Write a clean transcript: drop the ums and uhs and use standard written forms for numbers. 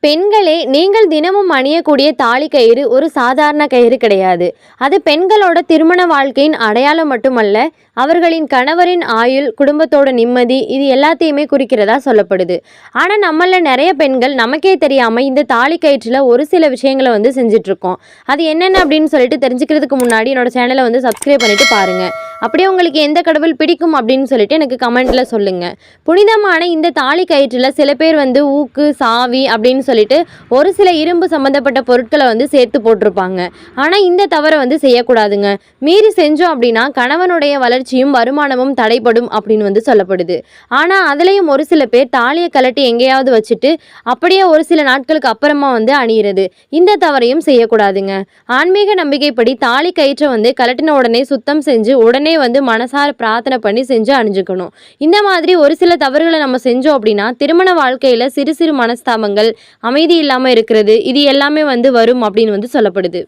பெண்களே, நீங்கள் தினமும் அணியக்கூடிய தாலி கயிறு ஒரு சாதாரண கயிறு கிடையாது. அது பெண்களோட திருமண வாழ்க்கையின் அடையாளம் மட்டுமல்ல, அவர்களின் கணவரின் ஆயுள், குடும்பத்தோட நிம்மதி இது எல்லாத்தையுமே குறிக்கிறதா சொல்லப்படுது. ஆனால் நம்மள நிறைய பெண்கள் நமக்கே தெரியாமல் இந்த தாலி கயிற்றில் ஒரு சில விஷயங்களை செஞ்சுட்டு இருக்கோம். அது என்னென்ன அப்படின்னு சொல்லிட்டு தெரிஞ்சுக்கிறதுக்கு முன்னாடி என்னோட சேனலை சப்ஸ்கிரைப் பண்ணிட்டு பாருங்கள். அப்படியே உங்களுக்கு எந்த கடவுள் பிடிக்கும் அப்படின்னு சொல்லிட்டு எனக்கு கமெண்ட்டில் சொல்லுங்கள். புனிதமான இந்த தாலி கயிற்றில் சில பேர் ஊக்கு, சாவி அப்படின்னு சொல்லிட்டு ஒரு சில இரும்பு சம்மந்தப்பட்ட பொருட்களை சேர்த்து போட்டிருப்பாங்க. ஆனால் இந்த தவறை செய்யக்கூடாதுங்க. மீறி செஞ்சோம் அப்படின்னா கணவனுடைய வளர்ச்சியும் வருமானமும் தடைப்படும் அப்படின்னு சொல்லப்படுது. ஆனால் அதுலேயும் ஒரு சில பேர் தாலியை கலட்டி எங்கேயாவது வச்சுட்டு அப்படியே ஒரு சில நாட்களுக்கு அப்புறமா அணியிறது. இந்த தவறையும் செய்யக்கூடாதுங்க. ஆன்மீக நம்பிக்கைப்படி தாலி கயிற்றை கலட்டின உடனே சுத்தம் செஞ்சு உடனே மனசார பிரார்த்தனை பண்ணி செஞ்சு அணிஞ்சுக்கணும். இந்த மாதிரி ஒரு சில தவறுகளை நம்ம செஞ்சோம் அப்படின்னா திருமண வாழ்க்கையில சிறு சிறு மனஸ்தாபங்கள், அமைதி இல்லாமல் இருக்கிறது இது எல்லாமே வரும் அப்படின்னு சொல்லப்படுது.